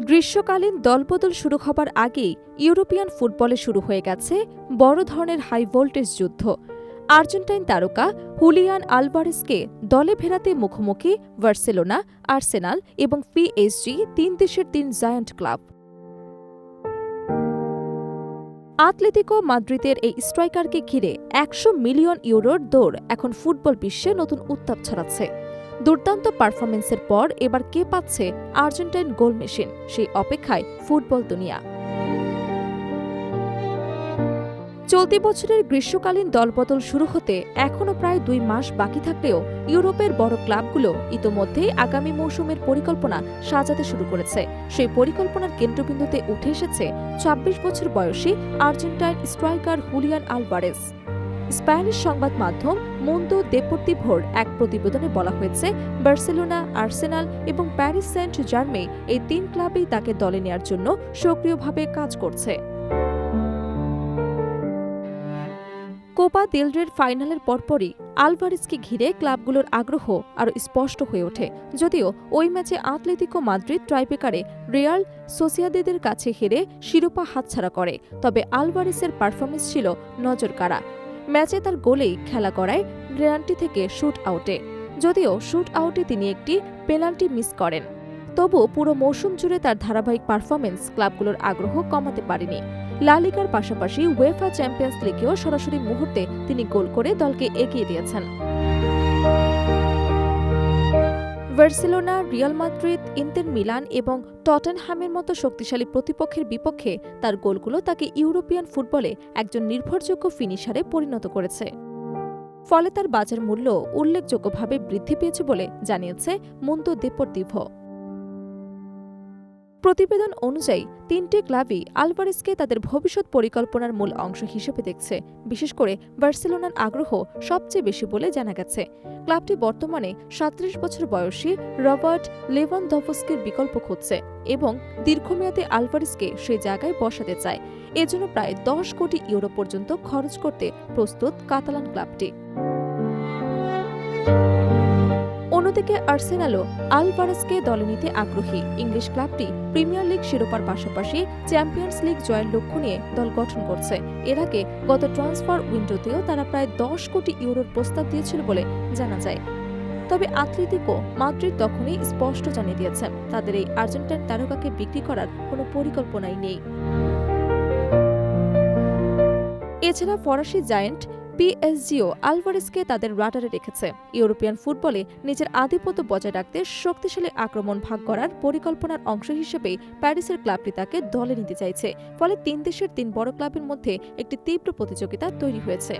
গ্রীষ্মকালীন দলবদল শুরু হবার আগেই ইউরোপিয়ান ফুটবলে শুরু হয়ে গেছে বড় ধরনের হাই ভোল্টেজ যুদ্ধ। আর্জেন্টাইন তারকা হুলিয়ান আলভারেজকে দলে ফেরাতে মুখোমুখি বার্সেলোনা, আর্সেনাল এবং পিএসজি, তিন দেশের তিন জায়ান্ট ক্লাব। আতলেতিকো মাদ্রিদের এই স্ট্রাইকারকে ঘিরে ১০০ মিলিয়ন ইউরোর দৌড় এখন ফুটবল বিশ্বে নতুন উত্তাপ ছড়াচ্ছে। দুর্দান্ত পারফরমেন্সের পর এবার কে পাচ্ছে আর্জেন্টাইন গোল মেশিন, সেই অপেক্ষায় ফুটবল দুনিয়া। চলতি বছরের গ্রীষ্মকালীন দলবদল শুরু হতে এখনও প্রায় ২ মাস বাকি থাকলেও ইউরোপের বড় ক্লাবগুলো ইতোমধ্যেই আগামী মৌসুমের পরিকল্পনা সাজাতে শুরু করেছে। সেই পরিকল্পনার কেন্দ্রবিন্দুতে উঠে এসেছে ২৬ বছর বয়সী Argentine striker Julian Alvarez. Spanish সংবাদ মাধ্যম মুন্দো দেপোর্তিভোর এক প্রতিবেদনে বলা হয়েছে, বার্সেলোনা, আর্সেনাল এবং প্যারিস সেন্ট জার্মেই এই তিন ক্লাবেই তাকে দলে নেয়ার জন্য সক্রিয়ভাবে কাজ করছে। কোপা দেল রের ফাইনালের পরপরই আলভারেজকে ঘিরে ক্লাবগুলোর আগ্রহ আরও স্পষ্ট হয়ে ওঠে। যদিও ওই ম্যাচে আতলেতিকো মাদ্রিদ টাইব্রেকারে রিয়াল সোসিয়েদাদের কাছে হেরে শিরোপা হাতছাড়া করে, তবে আলভারেজের পারফরমেন্স ছিল নজরকাড়া। ম্যাচে তার গোলেই খেলা গড়ায় পেনাল্টি থেকে শুট আউটে। যদিও শুট আউটে তিনি একটি পেনাল্টি মিস করেন, তবু পুরো মৌসুম জুড়ে তার ধারাবাহিক পারফরমেন্স ক্লাবগুলোর আগ্রহ কমাতে পারেনি। লা লিগার পাশাপাশি উয়েফা চ্যাম্পিয়ন্স লিগেও সরাসরি মুহূর্তে তিনি গোল করে দলকে এগিয়ে দিয়েছেন। Barcelona, Real Madrid, inter Milan এবং টটেনহ্যামের মতো শক্তিশালী প্রতিপক্ষের বিপক্ষে তার গোলগুলো তাকে ইউরোপিয়ান ফুটবলে একজন নির্ভরযোগ্য ফিনিশারে পরিণত করেছে। ফলে তার বাজার মূল্য উল্লেখযোগ্যভাবে বৃদ্ধি পেয়েছে বলে জানিয়েছে মুন্দো দেপোর্তিভো। প্রতিবেদন অনুযায়ী তিনটি ক্লাবই আলভারেজকে তাদের ভবিষ্যৎ পরিকল্পনার মূল অংশ হিসেবে দেখছে। বিশেষ করে বার্সেলোনার আগ্রহ সবচেয়ে বেশি বলে জানা গেছে। ক্লাবটি বর্তমানে ৩৭ বছর বয়সী রবার্ট লেভানডভস্কির বিকল্প খুঁজছে এবং দীর্ঘমেয়াদে আলভারেজকে সেই জায়গায় বসাতে চায়। এজন্য প্রায় ১০ কোটি ইউরো পর্যন্ত খরচ করতে প্রস্তুত কাতালান ক্লাবটি। অন্যদিকে আর্সেনালও আলভারেজকে দলে নিতে আগ্রহী। ইংলিশ ক্লাবটি প্রিমিয়ার লিগ শিরোপার পাশাপাশি চ্যাম্পিয়ন্স লিগ জয়ের লক্ষ্য নিয়ে দল গঠন করছে। এর আগে গত ট্রান্সফার উইন্ডোতেও তারা প্রায় ১০ কোটি ইউরোর প্রস্তাব দিয়েছিল বলে জানা যায়। তবে আতলেতিকো মাদ্রিদ তখনই স্পষ্ট জানিয়ে দিয়েছে, তাদের এই আর্জেন্টাইন তারকাকে বিক্রি করার কোনো পরিকল্পনাই নেই। এছাড়া ফরাসি জায়ান্ট পিএসজিও আলভারেজকে তাদের রাডারে রেখেছে। ইউরোপিয়ান ফুটবলে নিজের আধিপত্য বজায় রাখতে শক্তিশালী আক্রমণ ভাগ করার পরিকল্পনার অংশ হিসেবেই প্যারিসের ক্লাবটি তাকে দলে নিতে চাইছে। ফলে তিন দেশের তিন বড় ক্লাবের মধ্যে একটি তীব্র প্রতিযোগিতা তৈরি হয়েছে।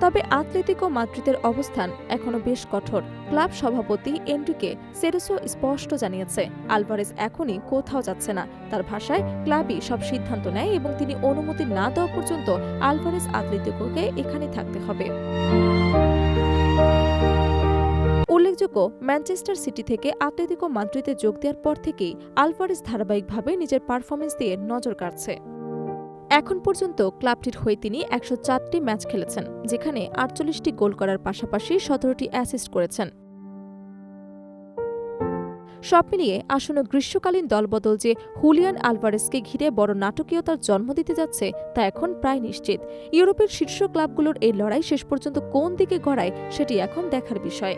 তবে আতলেতিকো মাদ্রিদের অবস্থান এখনও বেশ কঠোর। ক্লাব সভাপতি এনরিকে সেরেসো স্পষ্ট জানিয়েছে, আলভারেজ এখনই কোথাও যাচ্ছে না। তার ভাষায়, ক্লাবই সব সিদ্ধান্ত নেয় এবং তিনি অনুমতি না দেওয়া পর্যন্ত আলভারেজ আতলেতিকোকে এখানে থাকতে হবে। উল্লেখযোগ্য, ম্যানচেস্টার সিটি থেকে আতলেতিকো মাদ্রিদে যোগ দেওয়ার পর থেকেই আলভারেজ ধারাবাহিকভাবে নিজের পারফরমেন্স দিয়ে নজর কাড়ছে। এখন পর্যন্ত ক্লাবটির হয়ে তিনি ১০৪টি ম্যাচ খেলেছেন, যেখানে ৪৮টি গোল করার পাশাপাশি ১৭টি অ্যাসিস্ট করেছেন। সব মিলিয়ে আসন্ন গ্রীষ্মকালীন দলবদল যে হুলিয়ান আলভারেজকে ঘিরে বড় নাটকীয়তার জন্ম দিতে যাচ্ছে তা এখন প্রায় নিশ্চিত। ইউরোপের শীর্ষ ক্লাবগুলোর এই লড়াই শেষ পর্যন্ত কোন দিকে গড়ায় সেটি এখন দেখার বিষয়।